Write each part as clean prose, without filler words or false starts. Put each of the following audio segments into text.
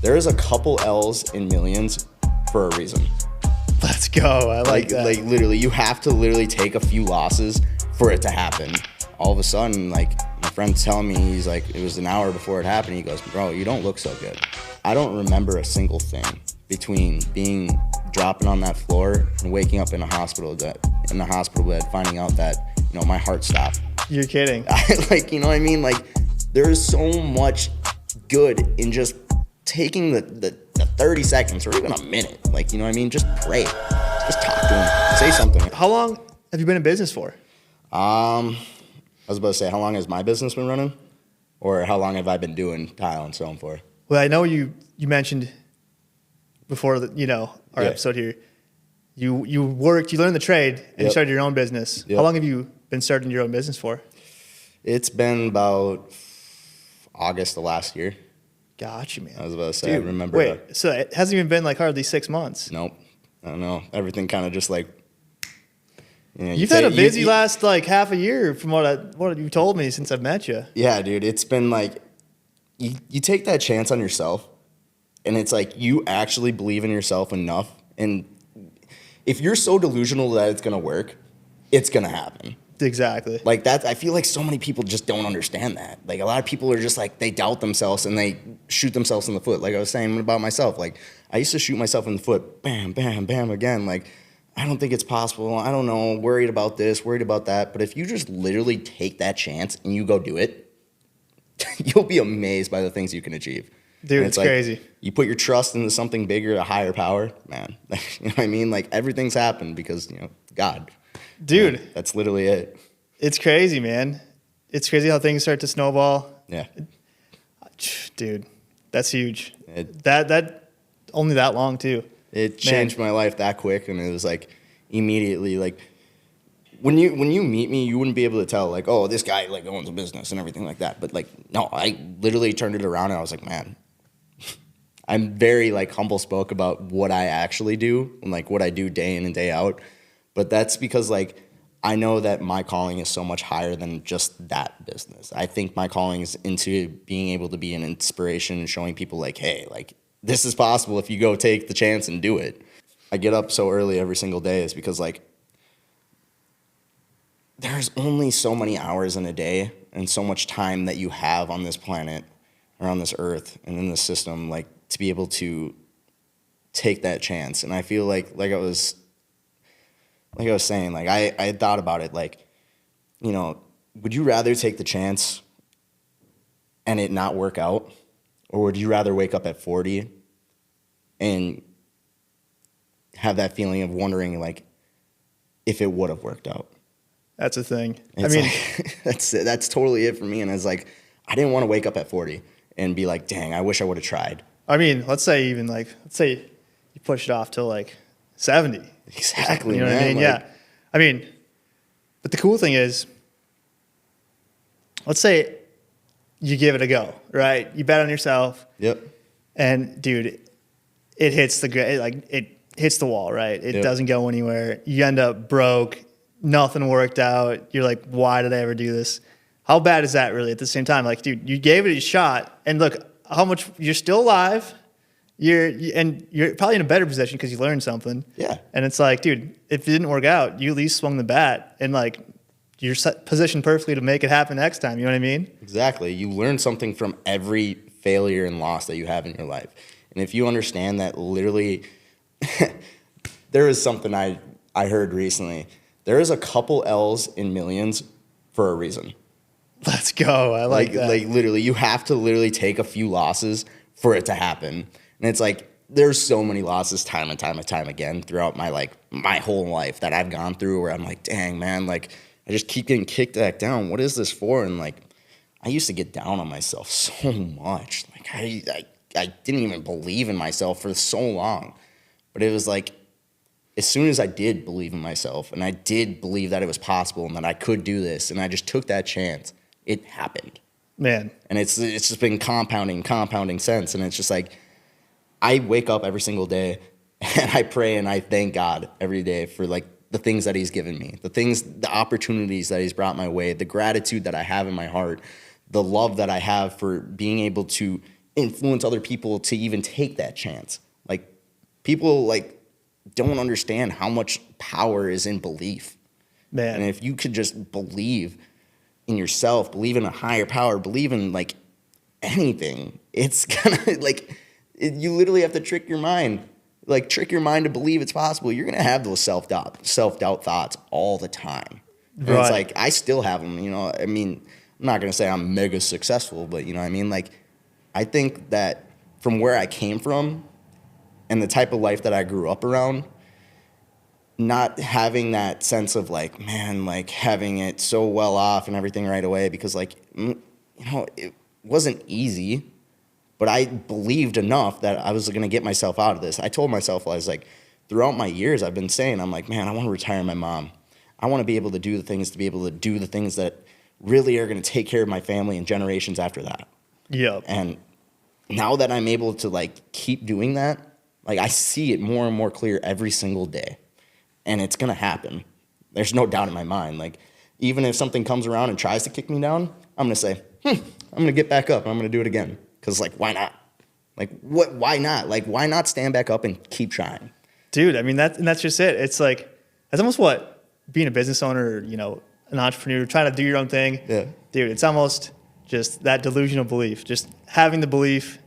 There is a couple L's in millions for a reason. Let's go. I like that. Like literally, you have to literally take a few losses for it to happen. All of a sudden, like my friend's telling me, he's like, it was an hour before it happened. He goes, bro, you don't look so good. I don't remember a single thing between dropping on that floor and waking up in a hospital bed, finding out that, my heart stopped. You're kidding. Like, you know what I mean? Like, there is so much good in just taking the 30 seconds or even a minute. Like, you know what I mean? Just pray. Just talk to him. Say something. How long have you been in business for? I was about to say, how long has my business been running? Or how long have I been doing tile and stone for? Well, I know you mentioned before our episode here, you learned the trade and you started your own business. Yep. How long have you been starting your own business for? It's been about August of last year. Gotcha, man. I was about to say, Dude, I remember. Wait, so it hasn't even been like hardly 6 months. Nope. I don't know. Everything kind of just like, you've had a busy last like half a year from what you told me since I've met you. Yeah, dude. It's been like, you take that chance on yourself and it's like you actually believe in yourself enough. And if you're so delusional that it's going to work, it's going to happen. Exactly. Like that, I feel like so many people just don't understand that. Like a lot of people are just like, they doubt themselves and they shoot themselves in the foot. Like I was saying about myself, like I used to shoot myself in the foot, bam, bam, bam again. Like, I don't think it's possible. I don't know. Worried about this, worried about that. But if you just literally take that chance and you go do it, you'll be amazed by the things you can achieve. Dude, it's crazy. You put your trust into something bigger, a higher power, man. You know what I mean? Like everything's happened because, God. Dude. Man, that's literally it. It's crazy, man. It's crazy how things start to snowball. Yeah. Dude, that's huge. That only that long too. It changed my life that quick, and it was like immediately like when you meet me, you wouldn't be able to tell like, oh, this guy like owns a business and everything like that. But like, no, I literally turned it around and I was like, man, I'm very like humble spoke about what I actually do and like what I do day in and day out. But that's because like I know that my calling is so much higher than just that business. I think my calling is into being able to be an inspiration and showing people like, hey, like this is possible if you go take the chance and do it. I get up so early every single day is because like there's only so many hours in a day and so much time that you have on this planet or on this earth and in this system, like to be able to take that chance. And I feel like I was saying, like I had thought about it, like, would you rather take the chance and it not work out? Or would you rather wake up at 40 and have that feeling of wondering, like, if it would have worked out? That's a thing. That's totally it for me. And it's like, I didn't want to wake up at 40 and be like, dang, I wish I would have tried. I mean, let's say you push it off till like 70. Exactly, you know man. What I mean? Like, yeah. I mean, but the cool thing is, let's say you give it a go, right? You bet on yourself. Yep. And dude, it hits it hits the wall, right? It doesn't go anywhere. You end up broke. Nothing worked out. You're like, why did I ever do this? How bad is that really at the same time? Like, dude, you gave it a shot, and look how much you're still alive. You're probably in a better position because you learned something. Yeah. And it's like, dude, if it didn't work out, you at least swung the bat, and like you're positioned perfectly to make it happen next time. You know what I mean? Exactly. You learn something from every failure and loss that you have in your life. And if you understand that literally, there is something I heard recently. There is a couple L's in millions for a reason. Let's go. I like that. Like literally, you have to literally take a few losses for it to happen. And it's like, there's so many losses time and time again throughout my whole life that I've gone through where I'm like, dang, man, like I just keep getting kicked back down. What is this for? And like, I used to get down on myself so much. Like I didn't even believe in myself for so long. But it was like, as soon as I did believe in myself and I did believe that it was possible and that I could do this and I just took that chance, it happened. Man. And it's just been compounding since. And it's just like, I wake up every single day and I pray and I thank God every day for like the things that he's given me, the opportunities that he's brought my way, the gratitude that I have in my heart, the love that I have for being able to influence other people to even take that chance. Like, people like don't understand how much power is in belief. Man. And if you could just believe in yourself, believe in a higher power, believe in like anything, it's gonna like you literally have to trick your mind. Like, trick your mind to believe it's possible. You're gonna have those self-doubt thoughts all the time. And Right. it's like, I still have them, you know. I mean, I'm not gonna say I'm mega successful, but you know what I mean? Like, I think that from where I came from and the type of life that I grew up around, not having that sense of like, man, like having it so well off and everything right away, because like, you know, it wasn't easy, but I believed enough that I was going to get myself out of this. I told myself, I was like, throughout my years, I've been saying, I'm like, man, I want to retire my mom. I want to be able to do the things that really are going to take care of my family and generations after that. Yep. And now that I'm able to like keep doing that, like I see it more and more clear every single day. And it's going to happen. There's no doubt in my mind. Like, even if something comes around and tries to kick me down, I'm going to say, I'm going to get back up and I'm going to do it again. Because, like, why not? Like, what? Why not? Like, why not stand back up and keep trying? Dude, I mean, that's just it. It's like, that's almost what being a business owner, or, you know, an entrepreneur, trying to do your own thing. Yeah. Dude, it's almost just that delusional belief, just having the belief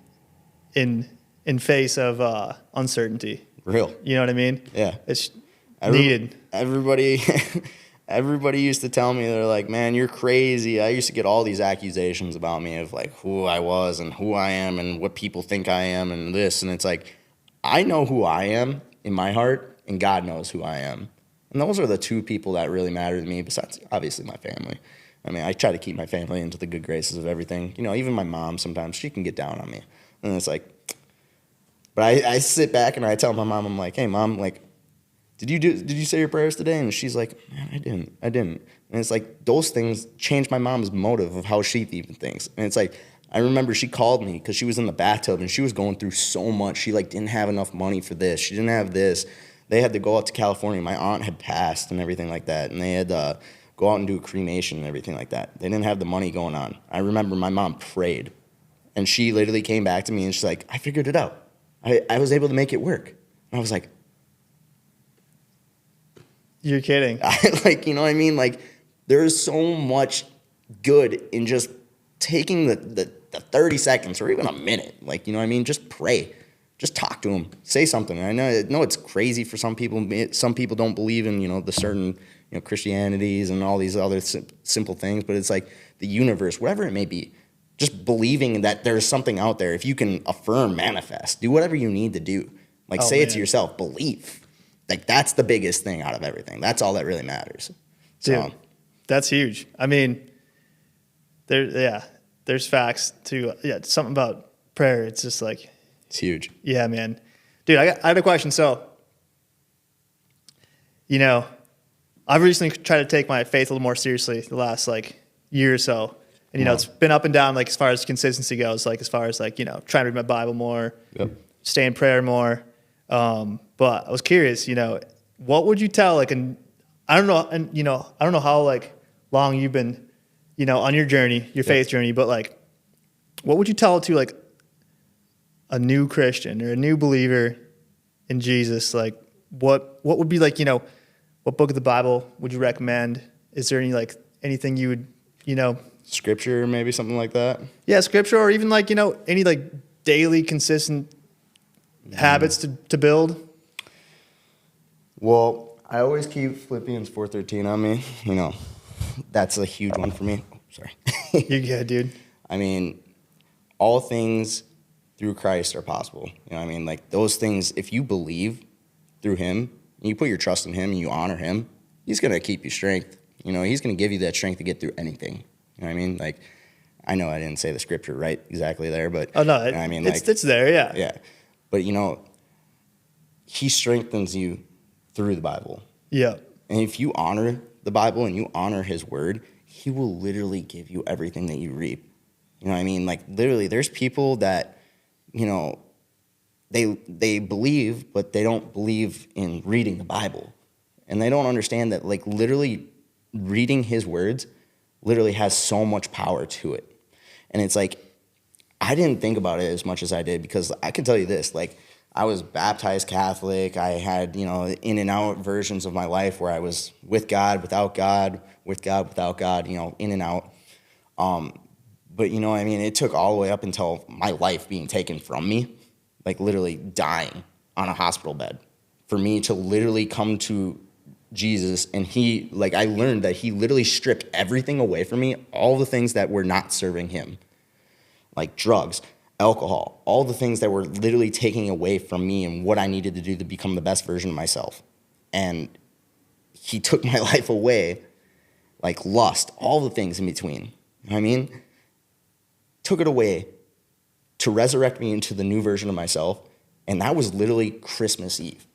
in face of uncertainty. Real. You know what I mean? Yeah. It's needed. Everybody used to tell me, they're like, man, you're crazy. I used to get all these accusations about me of like who I was and who I am and what people think I am and this. And it's like, I know who I am in my heart, and God knows who I am. And those are the two people that really matter to me, besides obviously my family. I mean, I try to keep my family into the good graces of everything. You know, even my mom, sometimes she can get down on me. And it's like, but I sit back and I tell my mom, I'm like, hey, Mom, like, did you say your prayers today? And she's like, man, I didn't. And it's like, those things changed my mom's motive of how she even thinks. And it's like, I remember she called me because she was in the bathtub and she was going through so much. She like didn't have enough money for this. She didn't have this. They had to go out to California. My aunt had passed and everything like that. And they had to go out and do a cremation and everything like that. They didn't have the money going on. I remember my mom prayed. And she literally came back to me and she's like, I figured it out. I was able to make it work. And I was like, You're kidding. like, you know what I mean? Like, there's so much good in just taking the 30 seconds or even a minute. Like, you know what I mean? Just pray. Just talk to him. Say something. I know it's crazy for some people. Some people don't believe in, you know, the certain, you know, Christianities and all these other simple things. But it's like the universe, whatever it may be, just believing that there's something out there. If you can affirm, manifest, do whatever you need to do. Like, say it to yourself. Believe. Like, that's the biggest thing out of everything. That's all that really matters. So. Dude, that's huge. I mean, there's facts too. Yeah, something about prayer. It's just like, it's huge. Yeah, man. Dude, I had a question. So, you know, I've recently tried to take my faith a little more seriously the last like year or so. And, you know, it's been up and down, like, as far as consistency goes, like, as far as, like, you know, trying to read my Bible more, stay in prayer more. But I was curious, you know, what would you tell, like, I don't know how, like, long you've been, you know, on your journey, your faith journey, but, like, what would you tell to, like, a new Christian or a new believer in Jesus? Like, what would be, like, you know, what book of the Bible would you recommend? Is there anything you would, you know, Scripture, maybe something like that? Yeah, scripture, or even like, you know, any like daily consistent habits to build? Well, I always keep Philippians 4:13 on me. You know, that's a huge one for me. Oh, sorry. You're good, dude. I mean, all things through Christ are possible. You know what I mean? Like, those things, if you believe through him, and you put your trust in him and you honor him, he's going to keep you strength. You know, he's going to give you that strength to get through anything. You know what I mean? Like, I know I didn't say the scripture right exactly there, but Oh no, you know what I mean, like, it's there, yeah. Yeah. But you know, he strengthens you through the Bible. Yeah. And if you honor the Bible and you honor his word, he will literally give you everything that you reap. You know what I mean? Like, literally, there's people that, you know, they believe, but they don't believe in reading the Bible. And they don't understand that, like, literally reading his words literally has so much power to it. And it's like, I didn't think about it as much as I did, because I can tell you this, like, I was baptized Catholic. I had, in and out versions of my life where I was with God, without God, with God, without God, in and out. But, it took all the way up until my life being taken from me, like literally dying on a hospital bed, for me to literally come to Jesus. And I learned that he literally stripped everything away from me, all the things that were not serving him, like drugs, alcohol, all the things that were literally taking away from me and what I needed to do to become the best version of myself. And he took my life away, like lust, all the things in between. You know what I mean? Took it away to resurrect me into the new version of myself. And that was literally Christmas Eve.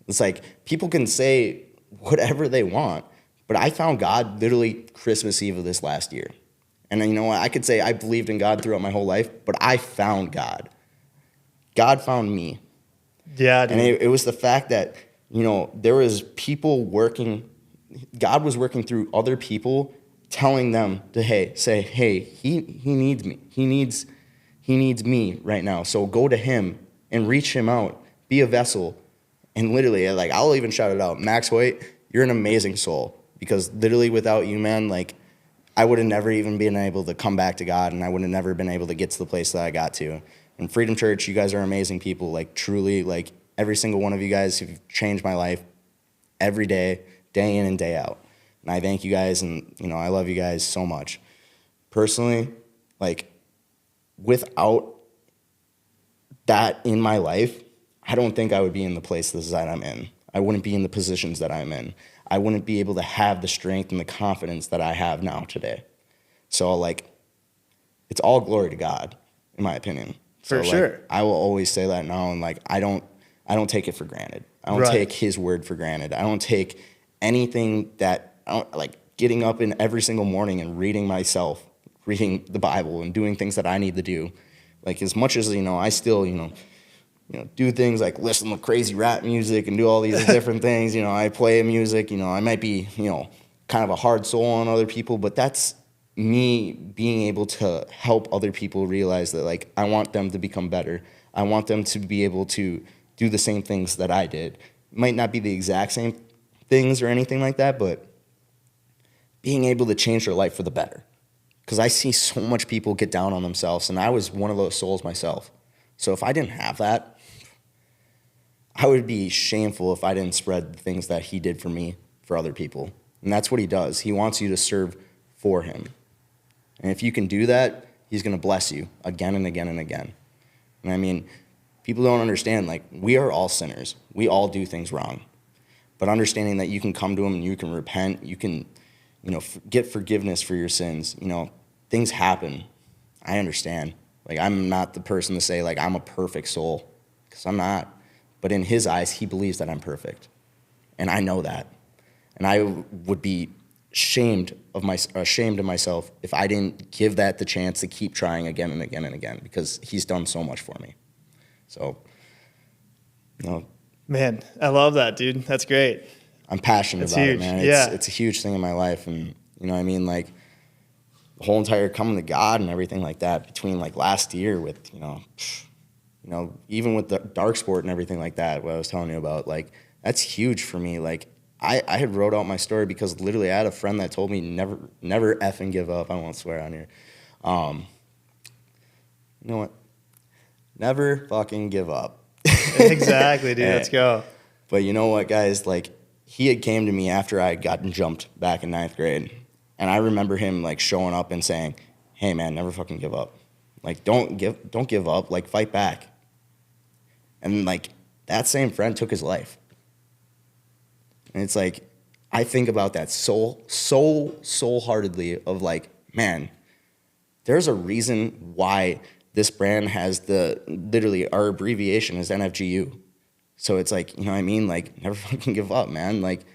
It's like, people can say whatever they want, but I found God literally Christmas Eve of this last year. And you know what? I could say I believed in God throughout my whole life, but I found God. God found me. Yeah, dude. And it was the fact that, there was people working, God was working through other people, telling them to, hey, he needs me. He needs me right now. So go to him and reach him out. Be a vessel. And literally, like, I'll even shout it out. Max Hoyt, you're an amazing soul. Because literally without you, man, like, I would have never even been able to come back to God, and I would have never been able to get to the place that I got to. And Freedom Church, you guys are amazing people. Like, truly, like, every single one of you guys have changed my life every day in and day out. And I thank you guys, and, I love you guys so much. Personally, like, without that in my life, I don't think I would be in the places that I'm in. I wouldn't be in the positions that I'm in. I wouldn't be able to have the strength and the confidence that I have now today. So, like, it's all glory to God, in my opinion. For so, sure. Like, I will always say that now, and, like, I don't take it for granted. I don't take his word for granted. I don't take anything like getting up in every single morning and reading the Bible and doing things that I need to do. Like, as much as, I still, do things like listen to crazy rap music and do all these different things. I play music. I might be, kind of a hard soul on other people, but that's me being able to help other people realize that, like, I want them to become better. I want them to be able to do the same things that I did. It might not be the exact same things or anything like that, but being able to change their life for the better. Because I see so much people get down on themselves, and I was one of those souls myself. So if I didn't have that, I would be shameful if I didn't spread the things that he did for me for other people. And that's what he does. He wants you to serve for him. And if you can do that, he's going to bless you again and again and again. And I mean, people don't understand, like, we are all sinners. We all do things wrong. But understanding that you can come to him and you can repent, you can, get forgiveness for your sins. Things happen. I understand. Like, I'm not the person to say, like, I'm a perfect soul, because I'm not. But in his eyes, he believes that I'm perfect. And I know that. And I would be ashamed of myself if I didn't give that the chance to keep trying again and again and again, because he's done so much for me. So, Man, I love that, dude. That's great. I'm passionate about it, man. It's a huge thing in my life. And, like, the whole entire coming to God and everything like that between, like, last year with, even with the dark sport and everything like that, what I was telling you about, like, that's huge for me. Like, I had wrote out my story because literally I had a friend that told me never effing give up. I won't swear on here. You know what? Never fucking give up. Exactly, dude. Let's go. But you know what, guys? Like, he had came to me after I had gotten jumped back in 9th grade. And I remember him, like, showing up and saying, hey, man, never fucking give up. Like, don't give up. Like, fight back. And, like, that same friend took his life. And it's like, I think about that so soul-heartedly of, like, man, there's a reason why this brand has literally our abbreviation is NFGU. So it's like, you know what I mean? Like, never fucking give up, man. Like,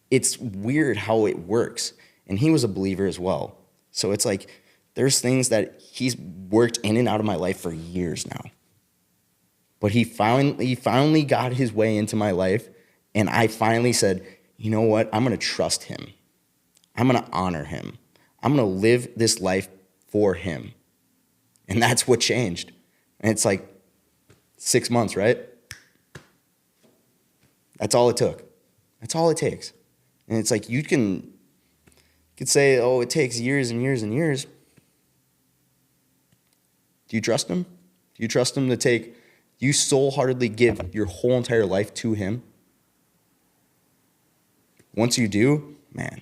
it's weird how it works. And he was a believer as well. So it's like, there's things that he's worked in and out of my life for years now. But he finally got his way into my life, and I finally said, you know what? I'm going to trust him. I'm going to honor him. I'm going to live this life for him. And that's what changed. And it's like 6 months, right? That's all it took. That's all it takes. And it's like you could say, oh, it takes years and years and years. Do you trust him? Do you trust him do you soul-heartedly give your whole entire life to him? Once you do, man,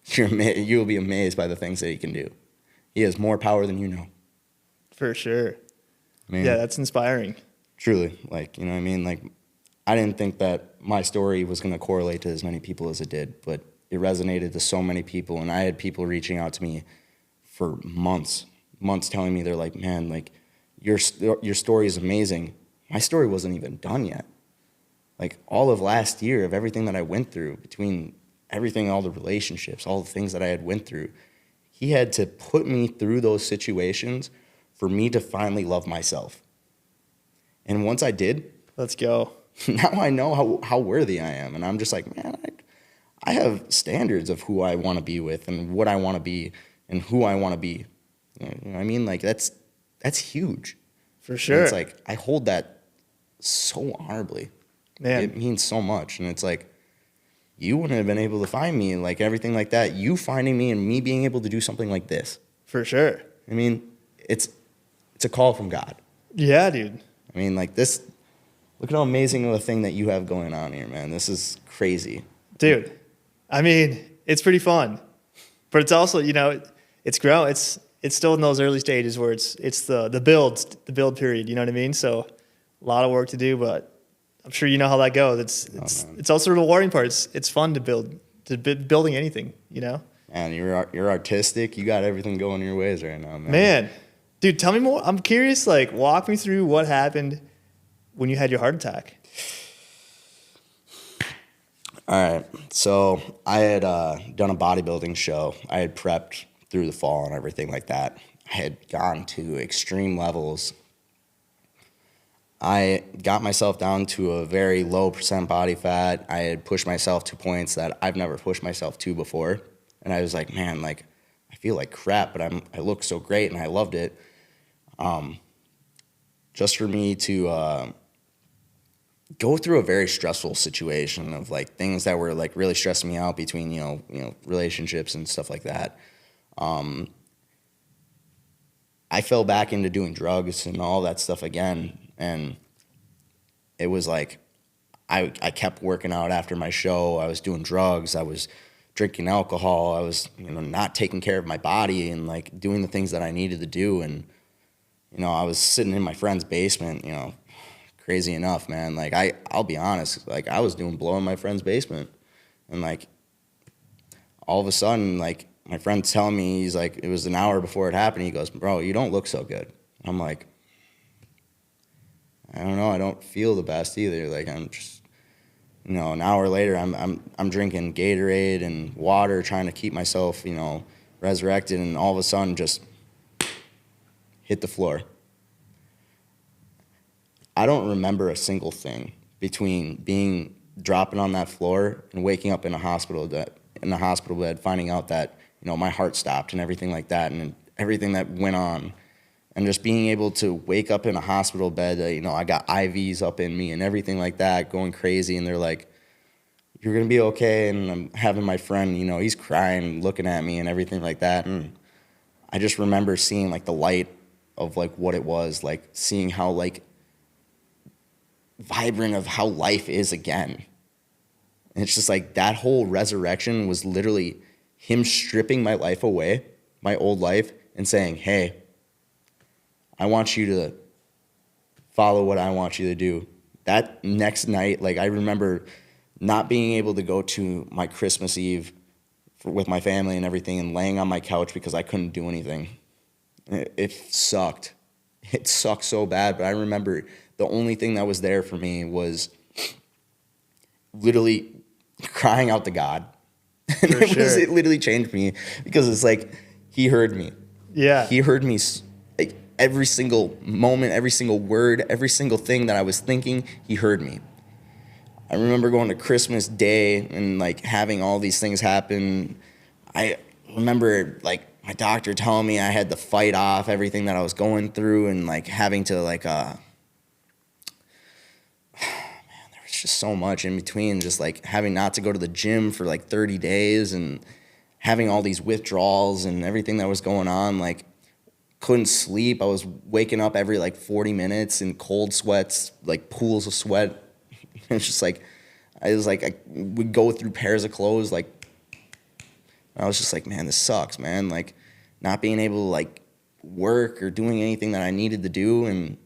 you'll be amazed by the things that he can do. He has more power than you know. For sure. I mean, yeah, that's inspiring. Truly, like, you know what I mean? Like, I didn't think that my story was going to correlate to as many people as it did, but it resonated to so many people, and I had people reaching out to me for months telling me, they're like, man, like, your story is amazing. My story wasn't even done yet. Like, all of last year of everything that I went through, between everything, all the relationships, all the things that I had went through, he had to put me through those situations for me to finally love myself. And once I did, let's go. Now I know how worthy I am. And I'm just like, man, I have standards of who I want to be with and what I want to be and who I want to be. You know what I mean? Like, that's huge. For sure. And it's like, I hold that so honorably. Man. It means so much. And it's like, you wouldn't have been able to find me, like, everything like that. You finding me and me being able to do something like this. For sure. I mean, it's a call from God. Yeah, dude. I mean, like, this, look at how amazing of a thing that you have going on here, man. This is crazy. Dude, I mean, it's pretty fun. But it's also, you know, it's growing. It's still in those early stages where it's the build period, you know what I mean? So a lot of work to do, but I'm sure you know how that goes. It's also the rewarding part. It's fun to building anything, you know? Man, you're artistic. You got everything going your ways right now, man. Man, dude, tell me more. I'm curious, like, walk me through what happened when you had your heart attack. All right. So I had done a bodybuilding show. I had prepped through the fall and everything like that. I had gone to extreme levels. I got myself down to a very low % body fat. I had pushed myself to points that I've never pushed myself to before. And I was like, man, like, I feel like crap, but I look so great, and I loved it. Just for me to go through a very stressful situation of, like, things that were, like, really stressing me out between, you know, relationships and stuff like that. I fell back into doing drugs and all that stuff again, and it was like I kept working out after my show. I was doing drugs. I was drinking alcohol. I was, you know, not taking care of my body and, like, doing the things that I needed to do. And, you know, I was sitting in my friend's basement, you know, crazy enough, man. Like, I'll be honest, like, I was doing blow in my friend's basement. And, like, all of a sudden, like, my friend's telling me, he's like, it was an hour before it happened. He goes, bro, you don't look so good. I'm like, I don't know. I don't feel the best either. Like, I'm just, you know, an hour later, I'm drinking Gatorade and water, trying to keep myself, you know, resurrected. And all of a sudden, just hit the floor. I don't remember a single thing between dropping on that floor and waking up in a hospital bed, finding out that, you know, my heart stopped and everything like that, and everything that went on. And just being able to wake up in a hospital bed, you know, I got IVs up in me and everything like that, going crazy. And they're like, you're going to be okay. And I'm having my friend, you know, he's crying, looking at me and everything like that. And I just remember seeing, like, the light of, like, what it was, like, seeing how, like, vibrant of how life is again. And it's just like that whole resurrection was literally him stripping my life away, my old life, and saying, hey, I want you to follow what I want you to do. That next night, like, I remember not being able to go to my Christmas Eve with my family and everything, and laying on my couch because I couldn't do anything. It sucked. It sucked so bad, but I remember the only thing that was there for me was literally crying out to God. And it literally changed me, because it's like, he heard me. Yeah. He heard me, like, every single moment, every single word, every single thing that I was thinking, he heard me. I remember going to Christmas Day and, like, having all these things happen. I remember, like, my doctor telling me I had to fight off everything that I was going through, and like having to like man, there was just so much in between, just like having not to go to the gym for like 30 days and having all these withdrawals and everything that was going on. Like, couldn't sleep. I was waking up every like 40 minutes in cold sweats, like pools of sweat. It's just like, I would go through pairs of clothes. Like, I was just like, man, this sucks, man. Like, not being able to like work or doing anything that I needed to do. And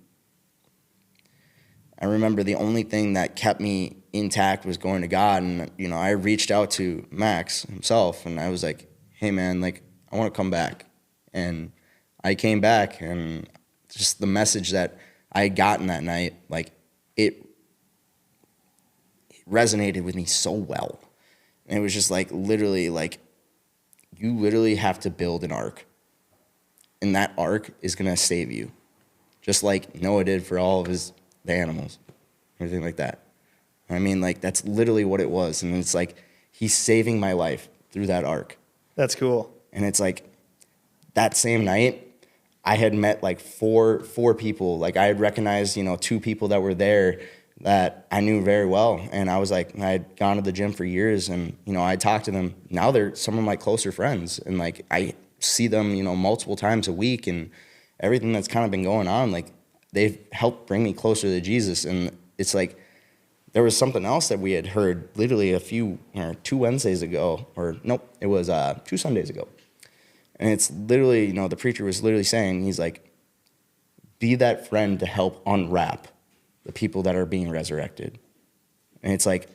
I remember the only thing that kept me intact was going to God. And, you know, I reached out to Max himself, and I was like, hey, man, like, I want to come back. And I came back, and just the message that I had gotten that night, like, it resonated with me so well. And it was just like, literally, like, you literally have to build an ark, and that ark is going to save you, just like Noah did for all of the animals, everything like that. I mean, like, that's literally what it was. And it's like, he's saving my life through that ark. That's cool. And it's like, that same night, I had met like four people. Like, I had recognized, you know, 2 people that were there that I knew very well. And I was like, I had gone to the gym for years, and, you know, I talked to them. Now they're some of my closer friends. And like, I see them, you know, multiple times a week, and everything that's kind of been going on, like, they've helped bring me closer to Jesus. And it's like, there was something else that we had heard literally 2 Wednesdays ago, or nope, it was 2 Sundays ago. And it's literally, you know, the preacher was literally saying, he's like, be that friend to help unwrap the people that are being resurrected. And it's like,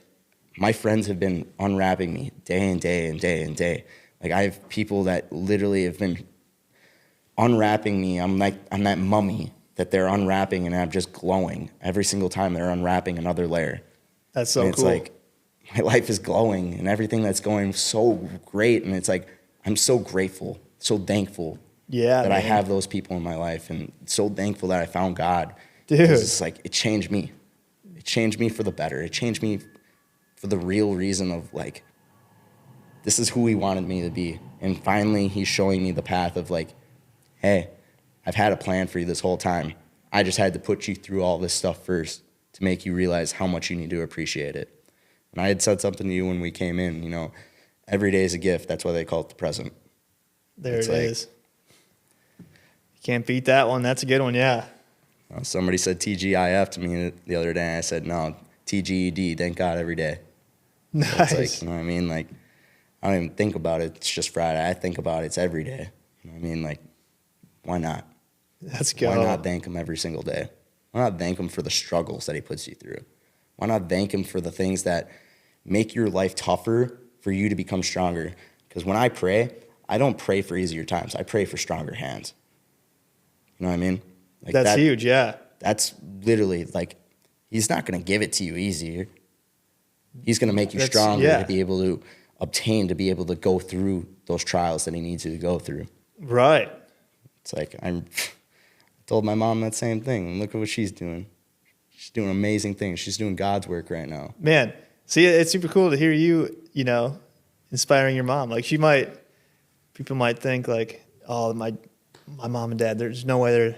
my friends have been unwrapping me day and day and day and day. Like, I have people that literally have been unwrapping me. I'm that mummy that they're unwrapping, and I'm just glowing every single time they're unwrapping another layer. That's so and it's cool. like, my life is glowing, and everything that's going so great. And it's like, I'm so grateful, so thankful that I have those people in my life, and so thankful that I found God. Dude. It's like, it changed me. It changed me for the better. It changed me for the real reason of like, this is who he wanted me to be. And finally, he's showing me the path of like, hey, I've had a plan for you this whole time. I just had to put you through all this stuff first to make you realize how much you need to appreciate it. And I had said something to you when we came in, you know, every day is a gift. That's why they call it the present. There it is. You can't beat that one. That's a good one, yeah. Somebody said TGIF to me the other day, and I said, no, TGED, thank God every day. Nice. It's like, you know what I mean? Like, I don't even think about it. It's just Friday. I think about it. It's every day. You know what I mean? Like, why not? Let's go. Why not thank him every single day? Why not thank him for the struggles that he puts you through? Why not thank him for the things that make your life tougher for you to become stronger? Because when I pray, I don't pray for easier times. I pray for stronger hands. You know what I mean? Like, that's huge, yeah. That's literally like, he's not going to give it to you easier. He's going to make you stronger to be able to obtain, to be able to go through those trials that he needs you to go through. Right. It's like, I told my mom that same thing. And look at what she's doing. She's doing amazing things. She's doing God's work right now. Man, see, it's super cool to hear you, you know, inspiring your mom. Like, people might think like, oh, my mom and dad, there's no way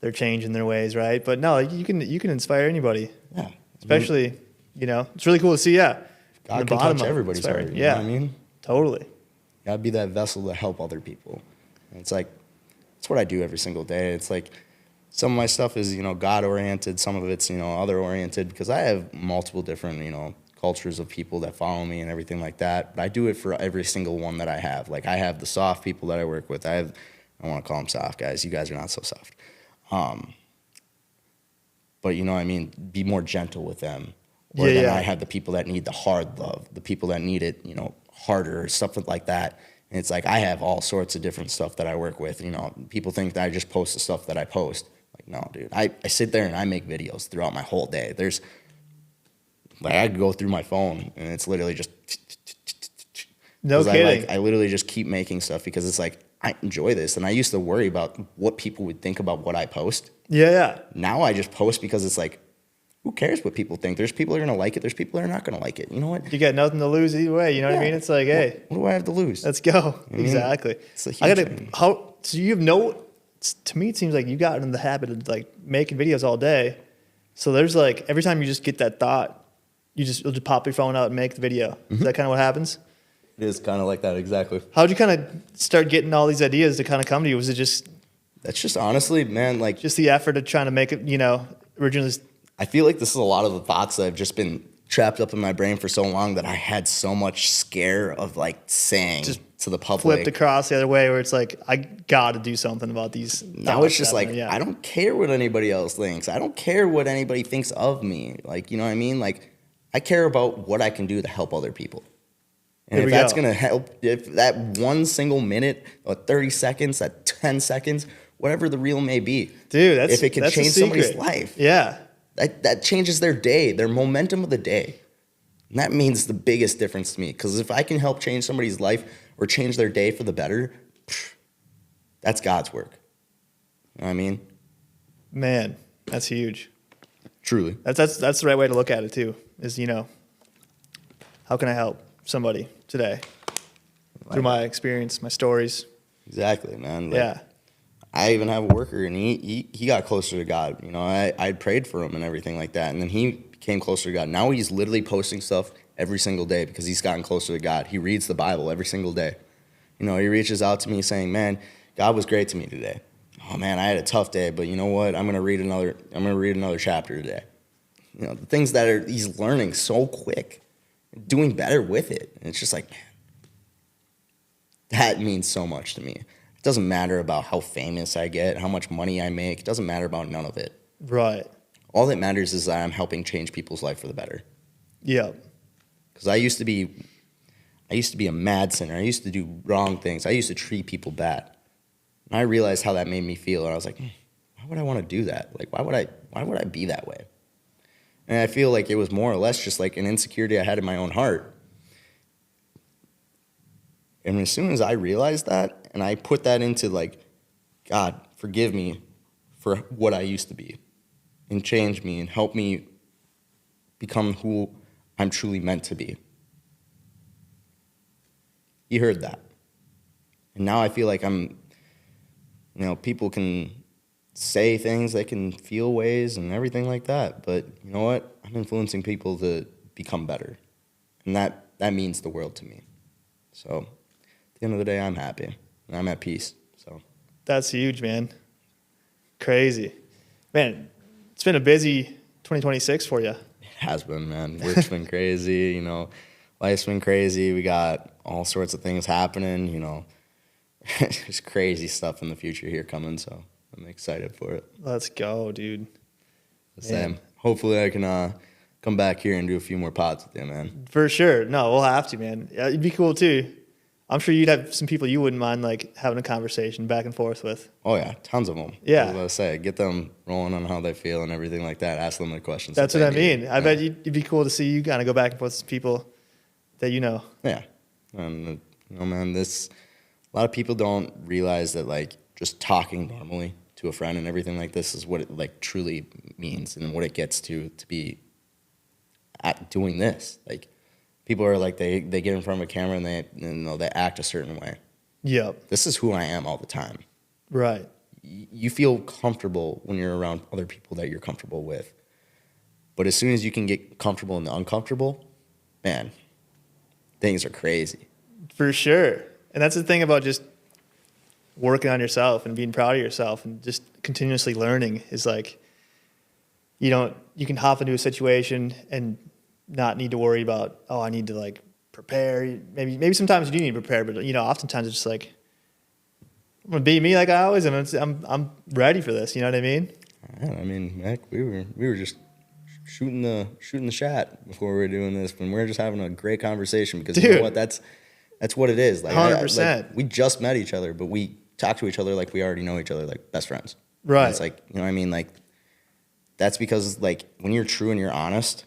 they're changing their ways, right? But no, you can inspire anybody. Yeah. Especially, you know, it's really cool to see, yeah. God can touch everybody's heart, you know what I mean? Totally. You gotta be that vessel to help other people. And it's like, it's what I do every single day. It's like, some of my stuff is, you know, God-oriented. Some of it's, you know, other-oriented, because I have multiple different, you know, cultures of people that follow me and everything like that. But I do it for every single one that I have. Like, I have the soft people that I work with. I don't want to call them soft guys. You guys are not so soft. But, you know what I mean? Be more gentle with them. Or then I have the people that need the hard love, the people that need it, you know, harder, stuff like that. And it's like, I have all sorts of different stuff that I work with. You know, people think that I just post the stuff that I post. Like, no, dude. I sit there and I make videos throughout my whole day. There's, like, I could go through my phone and it's literally just. No kidding. I literally just keep making stuff because it's like, I enjoy this. And I used to worry about what people would think about what I post. Yeah. Now I just post because it's like, who cares what people think? There's people that are going to like it. There's people that are not going to like it. You know what? You got nothing to lose either way. You know what I mean? It's like, hey, what do I have to lose? let's go. You know what I mean? Exactly. It's a huge I gotta. thing. So you have to me, it seems like you got in the habit of like making videos all day. So there's like every time you just get that thought, you'll just pop your phone out and make the video. Is that kind of what happens? It is kind of like that, exactly. How'd you kind of start getting all these ideas to kind of come to you? Was it just That's just honestly, man, like, just the effort of trying to make it, originally? I feel like this is a lot of the thoughts that have just been trapped up in my brain for so long that I had so much scare of like saying Just to the public. Flipped across the other way where it's like, I got to do something about these. Now it's just like, I don't care what anybody else thinks. I don't care what anybody thinks of me. Like, you know what I mean? Like, I care about what I can do to help other people. And if that's going to help, if that 1 single minute or 30 seconds, that 10 seconds, whatever the reel may be. Dude, if it can change somebody's life. Yeah. That changes their day, their momentum of the day. And that means the biggest difference to me. Because if I can help change somebody's life or change their day for the better, that's God's work. You know what I mean? Man, that's huge. Truly. That's the right way to look at it too, is, how can I help somebody today through my experience, my stories? Exactly, man. Like, yeah. I even have a worker, and he got closer to God. I prayed for him and everything like that, and then he became closer to God. Now he's literally posting stuff every single day because he's gotten closer to God. He reads the Bible every single day. He reaches out to me saying, "Man, God was great to me today. Oh man, I had a tough day, but you know what? I'm gonna read another chapter today." The things that he's learning so quick, doing better with it, and it's just like, man, that means so much to me. It doesn't matter about how famous I get, how much money I make. It doesn't matter about none of it. Right. All that matters is that I'm helping change people's life for the better. Yeah. Because I used to be a mad sinner. I used to do wrong things. I used to treat people bad. And I realized how that made me feel, and I was like, why would I want to do that? Like, why would I be that way? And I feel like it was more or less just like an insecurity I had in my own heart. And as soon as I realized that, and I put that into like, God, forgive me for what I used to be, and change me and help me become who I'm truly meant to be. He heard that. And now I feel like people can say things, they can feel ways and everything like that. But you know what? I'm influencing people to become better. And that means the world to me. So at the end of the day, I'm happy and I'm at peace. So that's huge, man. Crazy. Man, it's been a busy 2026 for you. It has been, man. Work's been crazy, life's been crazy. We got all sorts of things happening, There's crazy stuff in the future here coming, so I'm excited for it. Let's go, dude. Same. Hopefully I can come back here and do a few more pods with you, man. For sure. No, we'll have to, man. It'd be cool too. I'm sure you'd have some people you wouldn't mind like having a conversation back and forth with. Oh yeah, tons of them. Yeah. I was about to say, get them rolling on how they feel and everything like that. Ask them the questions. That's what I mean. I bet it'd be cool to see you kind of go back and forth with people that you know. Yeah. And man, a lot of people don't realize that like just talking normally to a friend and everything like this is what it like truly means and what it gets to be at doing this. Like people are like they get in front of a camera and they act a certain way. Yep. This is who I am all the time. Right. You feel comfortable when you're around other people that you're comfortable with. But as soon as you can get comfortable in the uncomfortable, man, things are crazy. For sure. And that's the thing about just working on yourself and being proud of yourself and just continuously learning is like you can hop into a situation and not need to worry about, I need to like prepare. Maybe sometimes you do need to prepare, but oftentimes it's just like I'm gonna be me like I always am. I'm ready for this. You know what I mean? Yeah, I mean, Mac, we were just shooting the shot before we were doing this, and we're just having a great conversation because you know what? That's what it is. Like 100%. We just met each other, but we talk to each other like we already know each other, like best friends. Right. And it's like, you know what I mean? Like that's because like when you're true and you're honest,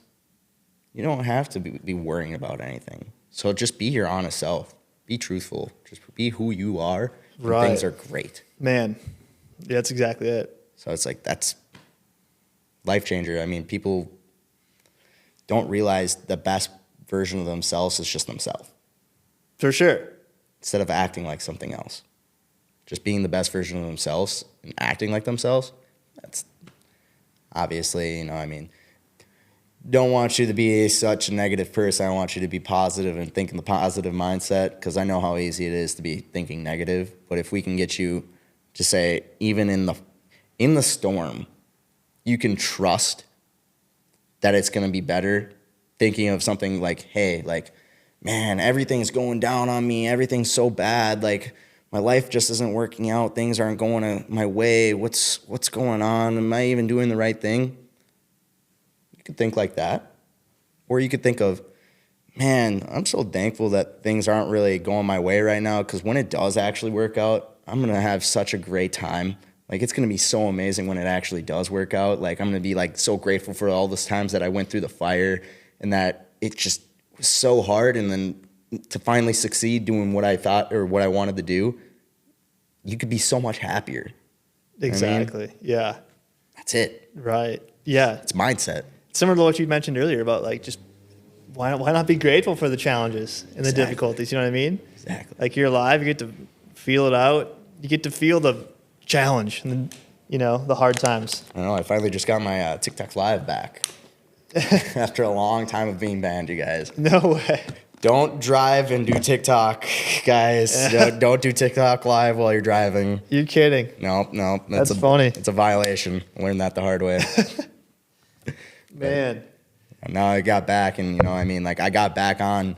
you don't have to be worrying about anything. So just be your honest self. Be truthful. Just be who you are. Right. Things are great. Man, yeah, that's exactly it. So it's like that's life changer. I mean, people don't realize the best version of themselves is just themselves. For sure. Instead of acting like something else. Just being the best version of themselves and acting like themselves, that's obviously, don't want you to be such a negative person. I want you to be positive and think in the positive mindset, because I know how easy it is to be thinking negative. But if we can get you to say, even in the storm, you can trust that it's going to be better, thinking of something like, hey, like, man, everything's going down on me. Everything's so bad. Like, my life just isn't working out. Things aren't going my way. What's going on? Am I even doing the right thing? You could think like that. Or you could think of, man, I'm so thankful that things aren't really going my way right now, because when it does actually work out, I'm going to have such a great time. Like, it's going to be so amazing when it actually does work out. Like, I'm going to be, like, so grateful for all those times that I went through the fire and that it just was so hard. And then to finally succeed doing what I thought or what I wanted to do, you could be so much happier. Exactly. I mean, yeah. That's it. Right. Yeah. It's mindset. Similar to what you mentioned earlier about, like, just why not be grateful for the challenges and the difficulties? You know what I mean? Exactly. Like, you're alive. You get to feel it out. You get to feel the challenge and the hard times. I know. I finally just got my TikTok Live back after a long time of being banned, you guys. No way. Don't drive and do TikTok, guys. Don't do TikTok Live while you're driving. You're kidding. No. That's funny. It's a violation. I learned that the hard way. Man. And now I got back, and I got back on.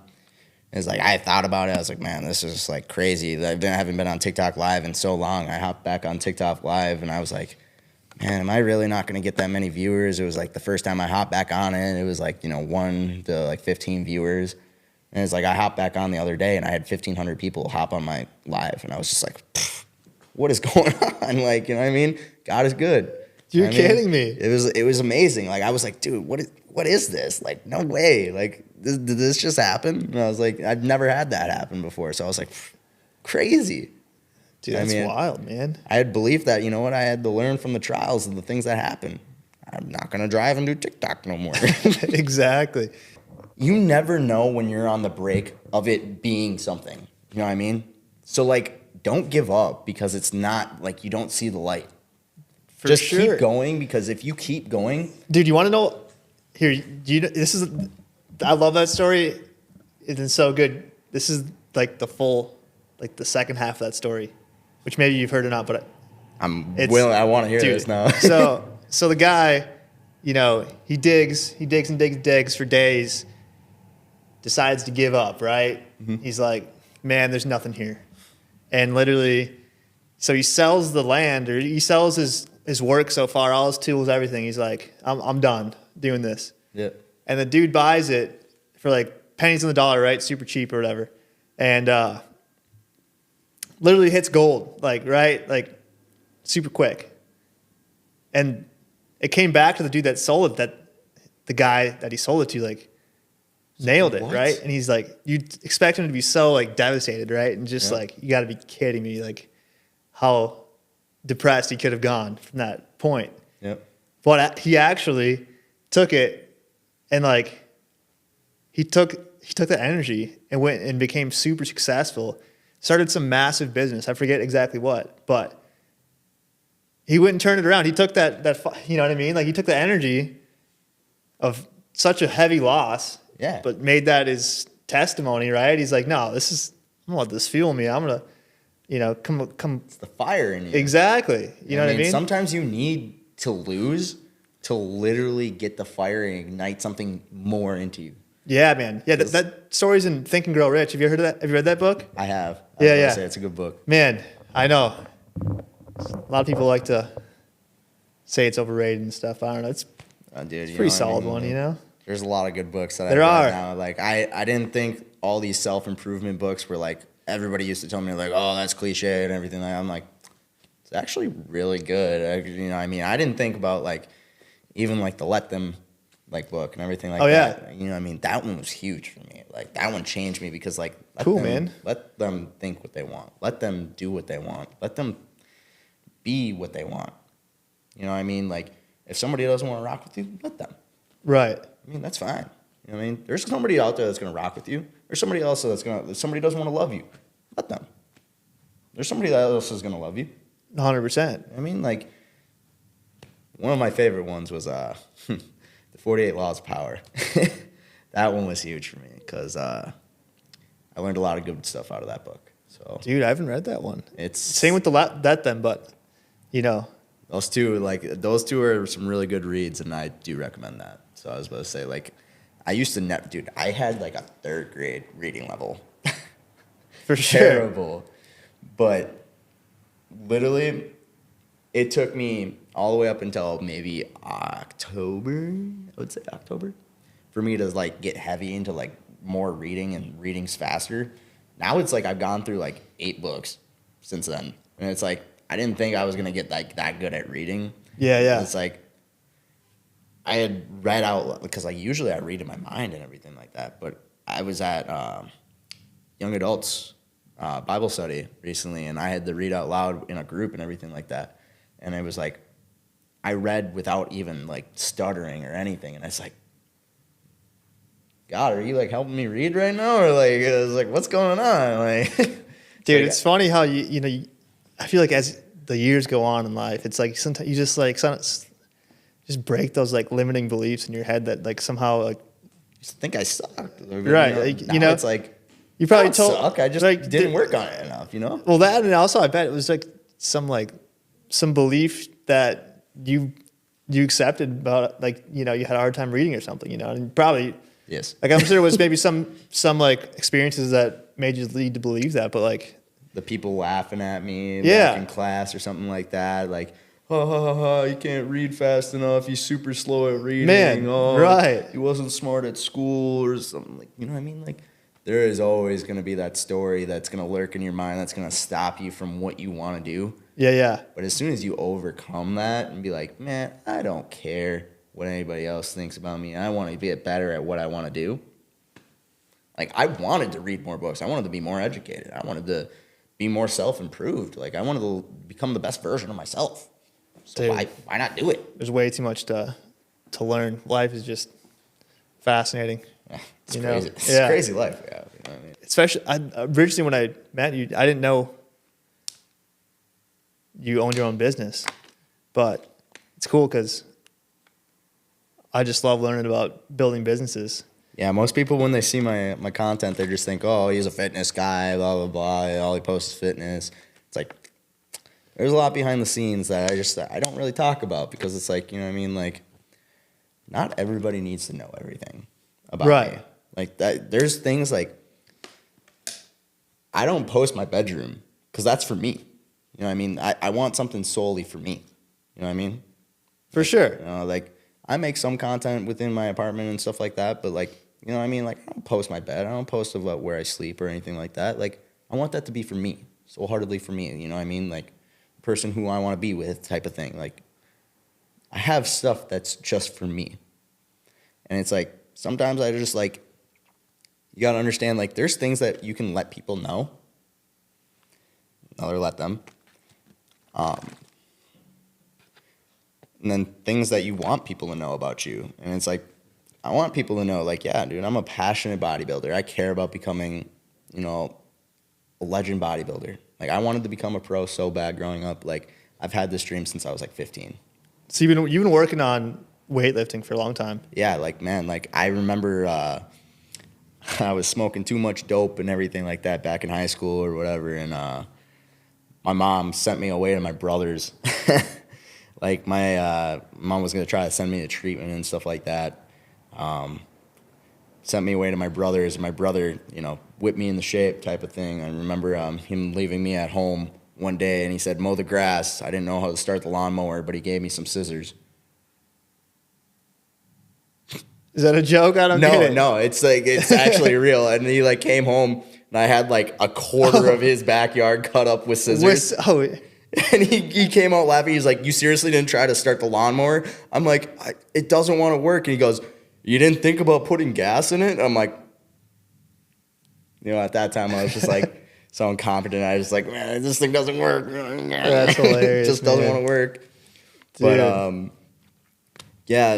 It's like, I thought about it. I was like, man, this is like crazy. I haven't been on TikTok Live in so long. I hopped back on TikTok Live, and I was like, man, am I really not going to get that many viewers? It was like the first time I hopped back on it, it was like, 1 to like 15 viewers. And it's like, I hopped back on the other day, and I had 1,500 people hop on my live, and I was just like, what is going on? Like, you know what I mean? God is good. You're kidding me. It was amazing. Like, I was like, dude, what is this? Like, no way. Like, did this just happen? And I was like, I've never had that happen before. So I was like, crazy. Dude, that's wild, man. I had belief that, I had to learn from the trials of the things that happen. I'm not going to drive and do TikTok no more. Exactly. You never know when you're on the break of it being something. You know what I mean? So, like, don't give up because it's not, like, you don't see the light. Just keep going, because if you keep going... Dude, you want to know... Here, I love that story. It's so good. This is, like, the second half of that story, which maybe you've heard or not, but... I want to hear this now. So the guy, he digs for days, decides to give up, right? Mm-hmm. He's like, man, there's nothing here. And literally, so he sells the land, or he sells his work so far, all his tools, everything. He's like, I'm done doing this. Yeah. And the dude buys it for like pennies on the dollar, right? Super cheap or whatever. And literally hits gold, like, right? Like, super quick. And it came back to the dude that sold it, that the guy that he sold it to, like, nailed it, right? And he's like, you'd expect him to be so, like, devastated, right? And just like, you got to be kidding me, like, how depressed he could have gone from that point. Yep. But he actually took it and, like, he took that energy and went and became super successful, started some massive business. I forget exactly what, but he went and turned it around. He took that you know what I mean? Like, he took the energy of such a heavy loss, but made that his testimony, right? He's like, no, I'm gonna let this fuel me. I'm gonna, come. It's the fire in you. Exactly. You know what I mean? Sometimes you need to lose to literally get the fire and ignite something more into you. Yeah, man. Yeah, that story's in Think and Grow Rich. Have you heard of that? Have you read that book? I have. Yeah. Say it's a good book. Man, I know. A lot of people like to say it's overrated and stuff. I don't know. It's a pretty solid one, There's a lot of good books that there I are. read now. Like, I didn't think all these self-improvement books were like, everybody used to tell me, like, oh, that's cliche and everything. I'm like, it's actually really good. I didn't think about, like, even like the Let Them, like, book and everything like that. Yeah. That one was huge for me. Like, that one changed me because, like, let them think what they want. Let them do what they want. Let them be what they want. You know what I mean? Like, if somebody doesn't want to rock with you, let them. Right. That's fine. You know what I mean? There's somebody out there that's going to rock with you. There's somebody else somebody doesn't want to love you. Let them. There's somebody else that's going to love you. 100%. I mean, like, one of my favorite ones was the 48 Laws of Power. That one was huge for me because I learned a lot of good stuff out of that book. So, dude, I haven't read that one. It's same with that then, but you know, those two are some really good reads, and I do recommend that. So I was about to say, like, I used to dude, I had like a 3rd grade reading level. For sure. Terrible. But literally, it took me all the way up until maybe October, I would say October, for me to like get heavy into like more reading and readings faster. Now it's like I've gone through like 8 books since then. And it's like, I didn't think I was going to get like that good at reading. Yeah. It's like, I had read out, because like usually I read in my mind and everything like that. But I was at young adults Bible study recently, and I had to read out loud in a group and everything like that. And it was like, I read without even like stuttering or anything. And it's like, God, are you like helping me read right now? Or like, it was like, what's going on? Like, dude, it's funny how you know, I feel like as the years go on in life, it's like sometimes you just like just break those like limiting beliefs in your head that like somehow like just think I sucked. Right. Like, you know, it's like, you probably I don't told suck. I just like, didn't work on it enough, you know? Well, that, and also I bet it was like some belief that you accepted about, like, you know, you had a hard time reading or something, you know, and probably, yes. like, I'm sure it was maybe some like experiences that made you lead to believe that, but like the people laughing at me yeah. back in class or something like that, like, ha ha ha ha, you can't read fast enough, he's super slow at reading. Man, right. He wasn't smart at school or something, like, you know what I mean? Like, there is always going to be that story that's going to lurk in your mind that's going to stop you from what you want to do. Yeah. But as soon as you overcome that and be like, man, I don't care what anybody else thinks about me. I want to get better at what I want to do. Like, I wanted to read more books. I wanted to be more educated. I wanted to be more self-improved. Like, I wanted to become the best version of myself. So why not do it? There's way too much to learn. Life is just fascinating. It's crazy. It's a crazy life. Yeah, you know what I mean? Especially, originally when I met you, I didn't know you owned your own business, but it's cool because I just love learning about building businesses. Yeah, most people, when they see my content, they just think, oh, he's a fitness guy, blah, blah, blah. All he posts is fitness. It's like, there's a lot behind the scenes that I don't really talk about, because it's like, you know what I mean? Like, not everybody needs to know everything about me. Like, that, there's things like, I don't post my bedroom because that's for me. You know what I mean? I want something solely for me. You know what I mean? For sure. You know, like, I make some content within my apartment and stuff like that, but like, you know what I mean? Like, I don't post my bed. I don't post about where I sleep or anything like that. Like, I want that to be for me, wholeheartedly for me. You know what I mean? Like, the person who I want to be with, type of thing. Like, I have stuff that's just for me. And it's like, sometimes I just like, you got to understand, like, there's things that you can let people know. Or let them. And then things that you want people to know about you. And it's like, I want people to know, like, yeah, dude, I'm a passionate bodybuilder. I care about becoming, you know, a legend bodybuilder. Like, I wanted to become a pro so bad growing up. Like, I've had this dream since I was like 15. So you've been working on weightlifting for a long time. Yeah, like, man, like, I remember I was smoking too much dope and everything like that back in high school or whatever, and my mom sent me away to my brother's. Like, my mom was going to try to send me to treatment and stuff like that. Sent me away to my brother's. My brother, you know, whipped me into shape type of thing. I remember him leaving me at home one day, and he said, mow the grass. I didn't know how to start the lawnmower, but he gave me some scissors. Is that a joke? I don't get it. No, it's like, it's actually real. And he like came home, and I had like a quarter of his backyard cut up with scissors. And he came out laughing. He's like, you seriously didn't try to start the lawnmower? I'm like, it doesn't want to work. And he goes, you didn't think about putting gas in it? I'm like, you know, at that time I was just like so incompetent. I was just like, man, this thing doesn't work. That's hilarious. It just doesn't want to work. Dude. But yeah,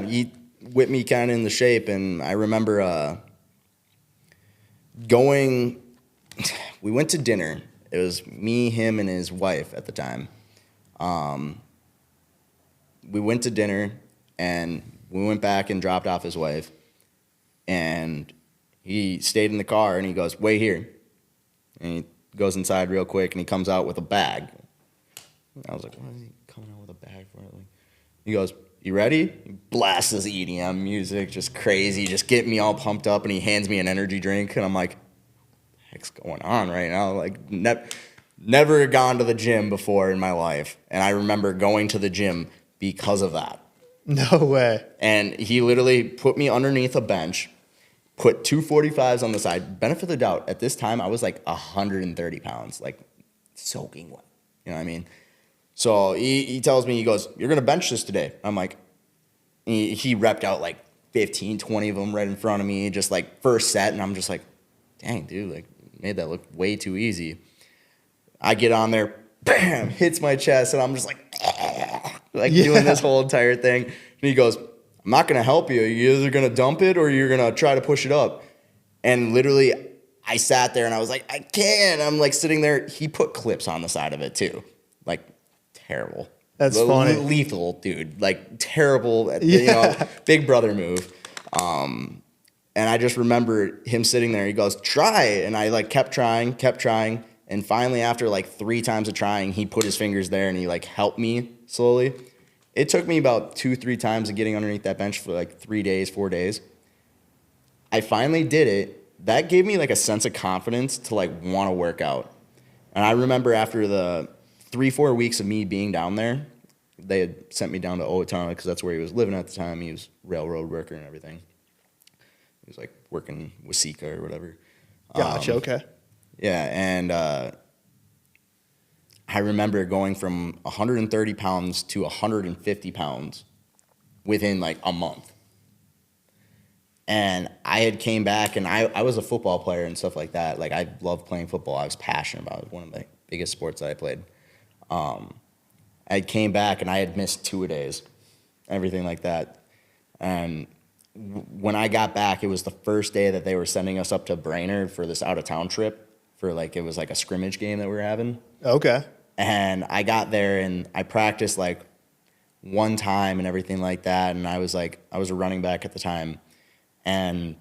whipped me kind of in the shape. And I remember we went to dinner. It was me, him, and his wife at the time. We went to dinner, and we went back and dropped off his wife. And he stayed in the car, and he goes, wait here. And he goes inside real quick, and he comes out with a bag. And I was like, what is he coming out with a bag for? Like, he goes, you ready? He blasts his EDM music, just crazy, just getting me all pumped up, and he hands me an energy drink, and I'm like, what the heck's going on right now? Like, never gone to the gym before in my life, and I remember going to the gym because of that. No way. And he literally put me underneath a bench, put 245s on the side. Benefit of the doubt, at this time, I was like 130 pounds, like soaking wet. You know what I mean? So he tells me, he goes, you're going to bench this today. I'm like, he repped out like 15, 20 of them right in front of me, just like first set. And I'm just like, dang, dude, like made that look way too easy. I get on there, bam, hits my chest. And I'm just like doing this whole entire thing. And he goes, I'm not going to help you. You're either going to dump it or you're going to try to push it up. And literally, I sat there and I was like, I can't. I'm like sitting there. He put clips on the side of it too. Like, terrible. That's funny. Lethal, dude. Like, terrible, you know, big brother move. And I just remember him sitting there. He goes, try. And I like kept trying. And finally, after like 3 times of trying, he put his fingers there and he like helped me slowly. It took me about 2-3 times of getting underneath that bench for like 3 days, 4 days. I finally did it. That gave me like a sense of confidence to like want to work out. And I remember after the 3-4 weeks of me being down there, they had sent me down to Owatonna because that's where he was living at the time. He was railroad worker and everything. He was like working with Sika or whatever. Gotcha, okay. Yeah, and I remember going from 130 pounds to 150 pounds within like a month. And I had came back, and I was a football player and stuff like that. Like, I loved playing football. I was passionate about it. It was one of the biggest sports that I played. I came back, and I had missed 2-a-days, everything like that. And when I got back, it was the first day that they were sending us up to Brainerd for this out-of-town trip. For like, it was like a scrimmage game that we were having. Okay. And I got there and I practiced like one time and everything like that. And I was a running back at the time. And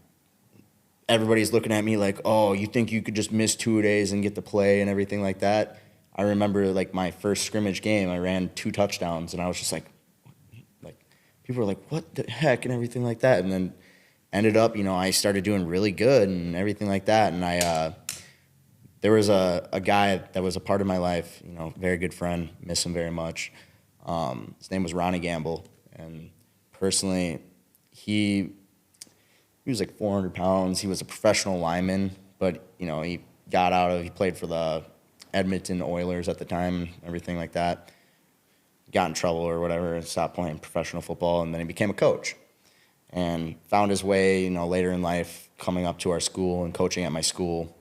everybody's looking at me like, oh, you think you could just miss 2-a-days and get to play and everything like that? I remember like my first scrimmage game, I ran 2 touchdowns and I was just like people were like, what the heck and everything like that. And then ended up, you know, I started doing really good and everything like that. And there was a guy that was a part of my life, you know, very good friend, miss him very much. His name was Ronnie Gamble, and personally, he was like 400 pounds. He was a professional lineman, but, you know, he played for the Edmonton Oilers at the time, everything like that. Got in trouble or whatever and stopped playing professional football, and then he became a coach and found his way, you know, later in life coming up to our school and coaching at my school.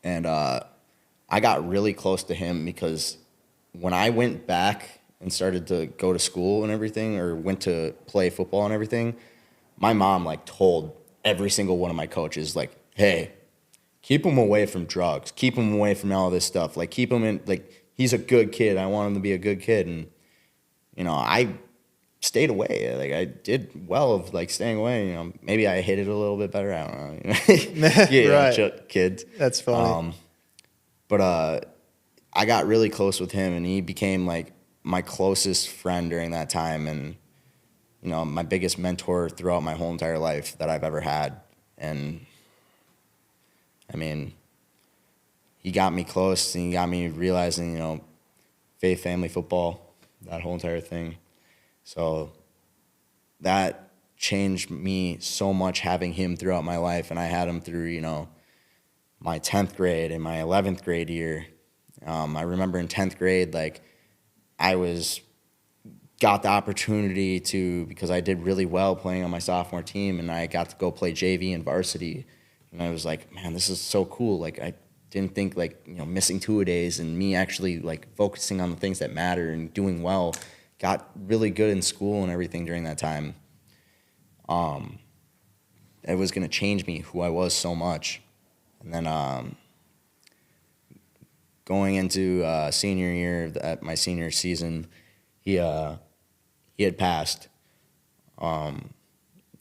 And I got really close to him because when I went back and started to go to school and everything, or went to play football and everything, my mom like told every single one of my coaches, like, hey, keep him away from drugs, keep him away from all this stuff, like keep him in, like, he's a good kid, I want him to be a good kid. And, you know, I stayed away. Like, I did well of like staying away. You know, maybe I hit it a little bit better. I don't know. Yeah, right. Kids. That's funny. But I got really close with him, and he became like my closest friend during that time, and you know, my biggest mentor throughout my whole entire life that I've ever had. And I mean, he got me close, and he got me realizing, you know, faith, family, football, that whole entire thing. So that changed me so much, having him throughout my life. And I had him through, you know, my 10th grade and my 11th grade year. I remember in 10th grade, like, got the opportunity to, because I did really well playing on my sophomore team, and I got to go play JV and varsity. And I was like, man, this is so cool. Like, I didn't think, like, you know, missing 2-a-days and me actually like focusing on the things that matter and doing well, got really good in school and everything during that time. It was going to change me, who I was so much. And then going into senior year, at my senior season, he had passed.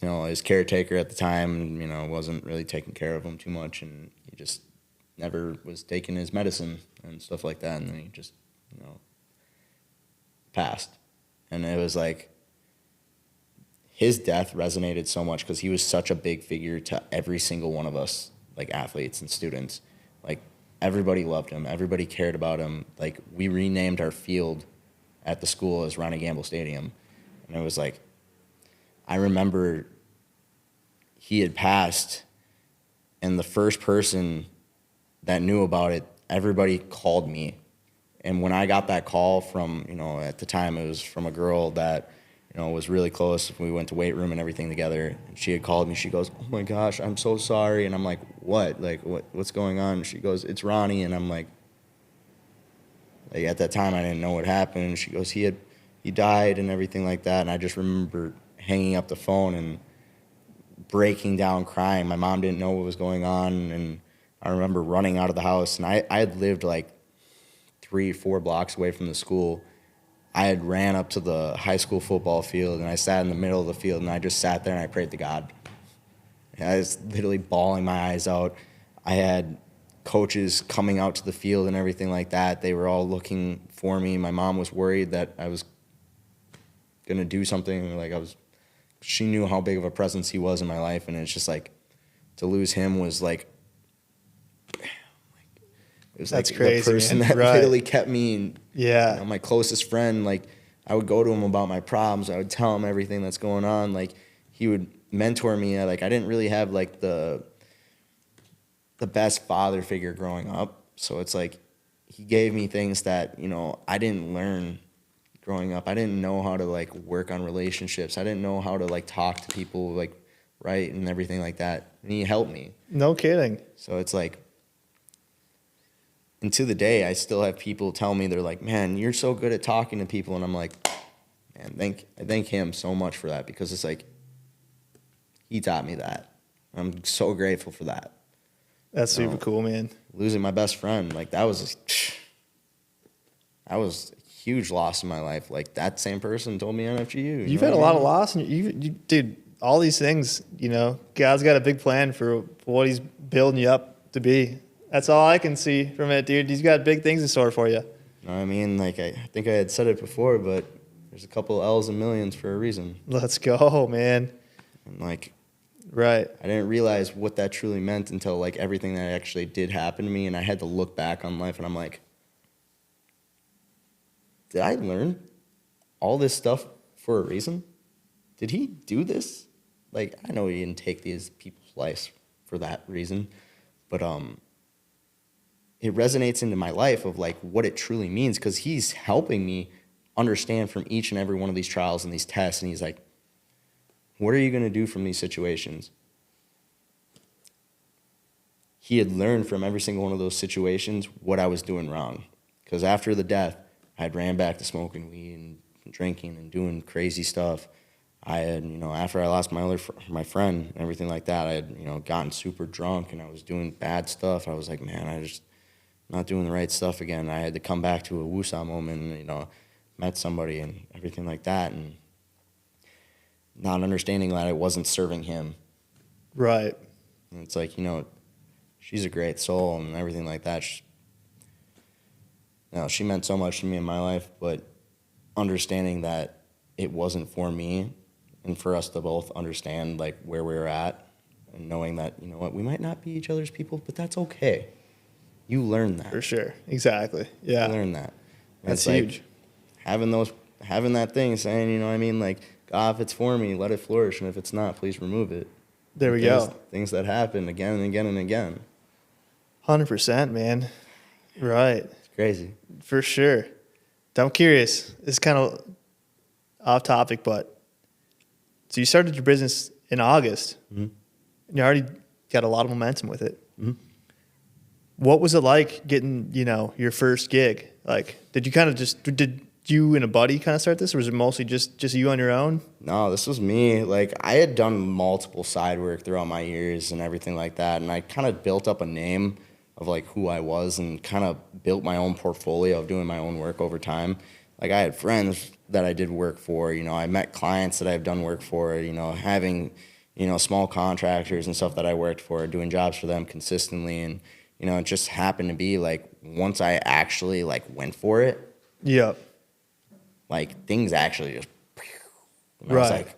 His caretaker at the time, wasn't really taking care of him too much, and he just never was taking his medicine and stuff like that, and then he just, passed. And it was like, his death resonated so much because he was such a big figure to every single one of us, like athletes and students. Like, everybody loved him. Everybody cared about him. Like, we renamed our field at the school as Ronnie Gamble Stadium. And it was like, I remember he had passed, and the first person that knew about it, everybody called me. And when I got that call from, at the time it was from a girl that, was really close. We went to weight room and everything together. And she had called me. She goes, "Oh my gosh, I'm so sorry." And I'm like, "What? Like, what's going on?" And she goes, "It's Ronnie." And I'm like, at that time I didn't know what happened. And she goes, he died and everything like that. And I just remember hanging up the phone and breaking down crying. My mom didn't know what was going on. And I remember running out of the house. And I had lived like 3-4 blocks away from the school. I had ran up to the high school football field, and I sat in the middle of the field, and I just sat there and I prayed to God. And I was literally bawling my eyes out. I had coaches coming out to the field and everything like that. They were all looking for me. My mom was worried that I was going to do something. She knew how big of a presence he was in my life, and it's just like, to lose him was like, it was That's like crazy, the person man. that Right. literally kept me, Yeah. my closest friend. Like, I would go to him about my problems. I would tell him everything that's going on. Like, he would mentor me. Like, I didn't really have like the best father figure growing up. So it's like, he gave me things that, I didn't learn growing up. I didn't know how to like work on relationships. I didn't know how to like talk to people like right and everything like that. And he helped me. No kidding. So it's like, and to the day, I still have people tell me, they're like, "Man, you're so good at talking to people." And I'm like, man, I thank him so much for that, because it's like, he taught me that. I'm so grateful for that. That's super cool, man. Losing my best friend, like, that was a huge loss in my life. Like, that same person told me NFGU. You've had a lot of loss, and you dude, all these things, God's got a big plan for what he's building you up to be. That's all I can see from it, dude. He's got big things in store for you. I mean, like, I think I had said it before, but there's a couple L's and millions for a reason. Let's go, man. And like, Right. I didn't realize what that truly meant until like everything that actually did happen to me, and I had to look back on life, and I'm like, did I learn all this stuff for a reason? Did he do this? Like, I know he didn't take these people's lives for that reason, but it resonates into my life of like what it truly means, because he's helping me understand from each and every one of these trials and these tests, and he's like, what are you going to do from these situations? He had learned from every single one of those situations what I was doing wrong, because after the death, I had ran back to smoking weed and drinking and doing crazy stuff. I had, after I lost my friend and everything like that, I had, gotten super drunk and I was doing bad stuff. I was like, man, I just not doing the right stuff again. I had to come back to a woosah moment and, met somebody and everything like that, and not understanding that I wasn't serving him. Right. And it's like, she's a great soul and everything like that. She meant so much to me in my life, but understanding that it wasn't for me, and for us to both understand like where we were at, and knowing that, we might not be each other's people, but that's okay. You learn that. For sure. Exactly. Yeah. You learn that. And That's it's like huge. having that thing saying, like, God, if it's for me, let it flourish, and if it's not, please remove it. There we go. Things that happen again and again and again. 100%, man. Right. It's crazy. For sure. I'm curious. It's kind of off topic, but so you started your business in August. Mm-hmm. And you already got a lot of momentum with it. Mm-hmm. What was it like getting, your first gig? Like, did you kind of you and a buddy kind of start this, or was it mostly just you on your own? No, this was me. Like, I had done multiple side work throughout my years and everything like that, and I kind of built up a name of like who I was and kind of built my own portfolio of doing my own work over time. Like, I had friends that I did work for, you know, I met clients that I've done work for, you know, having, you know, small contractors and stuff that I worked for, doing jobs for them consistently. And, you know, it just happened to be like, once I actually like went for it, Yep. like things actually just, and I Right. was like,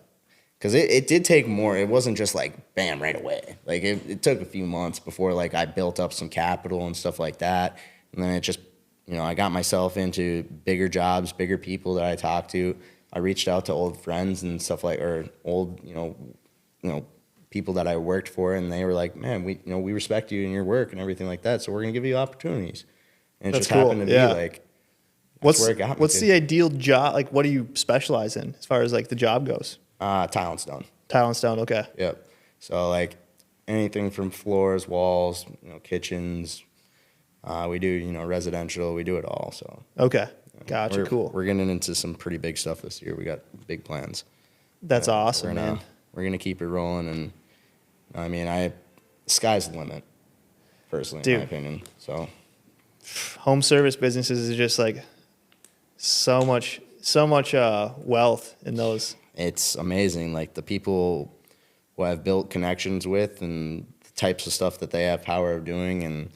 because it did take more. It wasn't just like bam right away. Like it took a few months before like I built up some capital and stuff like that. And then it just, you know, I got myself into bigger jobs, bigger people that I talked to. I reached out to old friends and stuff like, or old, you know, people that I worked for, and they were like, man, we respect you and your work and everything like that. So we're gonna give you opportunities. And it That's just cool. happened to Yeah. be like, that's where it got me. What's the ideal job? Like, what do you specialize in as far as like the job goes? Tile and stone. Tile and stone. Okay. Yep. So like anything from floors, walls, you know, kitchens. We do, you know, residential. We do it all. So Okay. Gotcha. we're, Cool. We're getting into some pretty big stuff this year. We got big plans. That's awesome, man. We're gonna keep it rolling, and I mean, sky's the limit. Personally, Dude. in my opinion. So Home service businesses is just like so much wealth in those. it's amazing. Like the people who I've built connections with, and the types of stuff that they have power of doing, and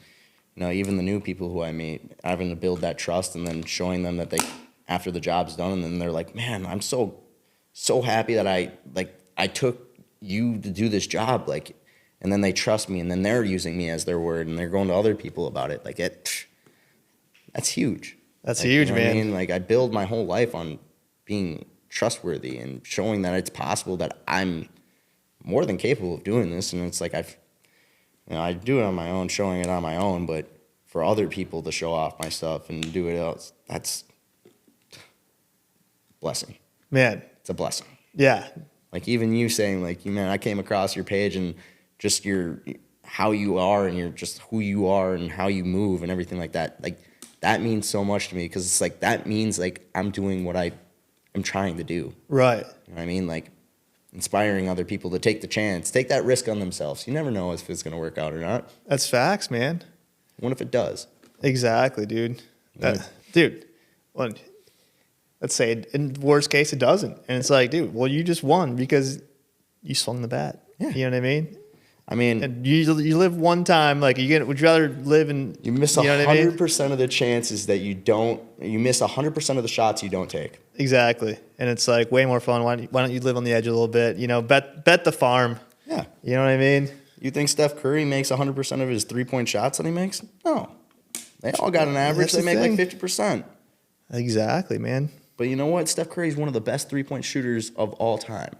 you know, even the new people who I meet, having to build that trust, and then showing them that they, after the job's done, and then they're like, man, I'm so happy that I took you to do this job, like, and then they trust me, and then they're using me as their word, and they're going to other people about it. Like that's huge. That's Like, huge, you know what man. I mean? Like I build my whole life on being trustworthy and showing that it's possible that I'm more than capable of doing this. And it's like I do it on my own, showing it on my own, but for other people to show off my stuff and do it else, that's blessing. Man. It's a blessing. Yeah. Like even you saying like, man, I came across your page and just how you are and you're just who you are and how you move and everything like that. Like that means so much to me, because it's like that means like I'm doing what I am trying to do. Right. You know what I mean? Like inspiring other people to take the chance, take that risk on themselves. You never know if it's going to work out or not. That's facts, man. What if it does? Exactly, dude. Yeah. Dude, well, let's say in worst case it doesn't, and it's like, dude, well, you just won because you swung the bat. Yeah. You know what I mean? I mean, And you live one time. Like would you rather live in? you miss know what I mean? 100% of the chances that you don't. You miss 100% of the shots you don't take. Exactly, and it's like way more fun. Why don't you live on the edge a little bit? You know, bet the farm. Yeah. You know what I mean? You think Steph Curry makes 100% of his 3-point shots that he makes? No. They all got an average. That's They the make thing. like 50%. Exactly, man. But you know what? Steph Curry is one of the best 3-point shooters of all time.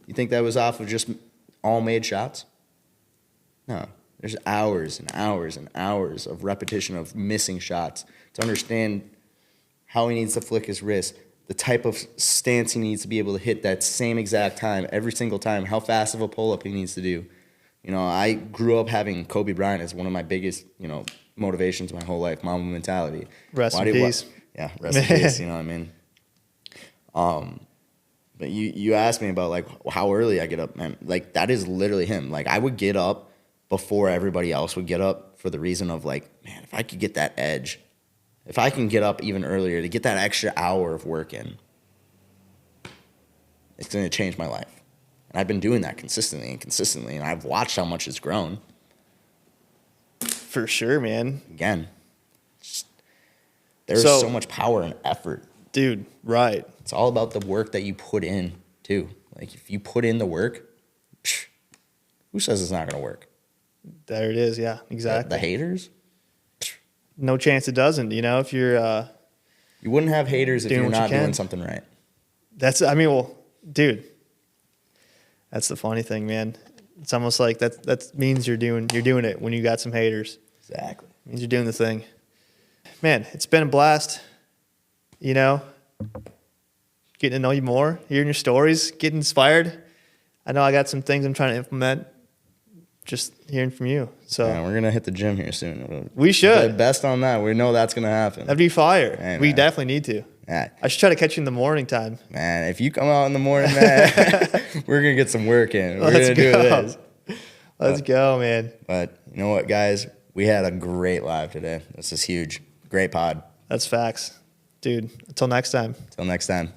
You think that was off of just all made shots? No. There's hours and hours and hours of repetition of missing shots to understand how he needs to flick his wrist, the type of stance he needs to be able to hit that same exact time every single time, how fast of a pull-up he needs to do. You know, I grew up having Kobe Bryant as one of my biggest, you know, motivations my whole life, Mamba mentality. Rest in peace. Yeah, rest in peace, you know what I mean? But you asked me about, like, how early I get up, man. Like, that is literally him. Like, I would get up before everybody else would get up for the reason of, like, man, if I could get that edge, if I can get up even earlier to get that extra hour of work in, it's going to change my life. And I've been doing that consistently, and I've watched how much it's grown. For sure, man. Again, there's So- so much power and effort. Dude, right. It's all about the work that you put in, too. Like, if you put in the work, who says it's not going to work? There it is. Yeah, exactly. The haters? No chance it doesn't. You know, if you're, You wouldn't have haters if Doing you're what you not doing can. something right. well, dude, that's the funny thing, man. It's almost like that means you're doing it when you got some haters. Exactly. It means you're doing the thing. Man, it's been a blast. You know, getting to know you more, hearing your stories, getting inspired. I know I got some things I'm trying to implement just hearing from you. So Man, we're gonna hit the gym here soon. We should. The best on that. We know that's gonna happen. That'd be fire. Hey, we man. definitely need to. Yeah. I should try to catch you in the morning time. Man, if you come out in the morning, man, we're gonna get some work in. We're Let's gonna do go. this. Let's go, man. But you know what, guys? We had a great live today. This is huge. Great pod. That's facts. Dude, until next time. Till next time.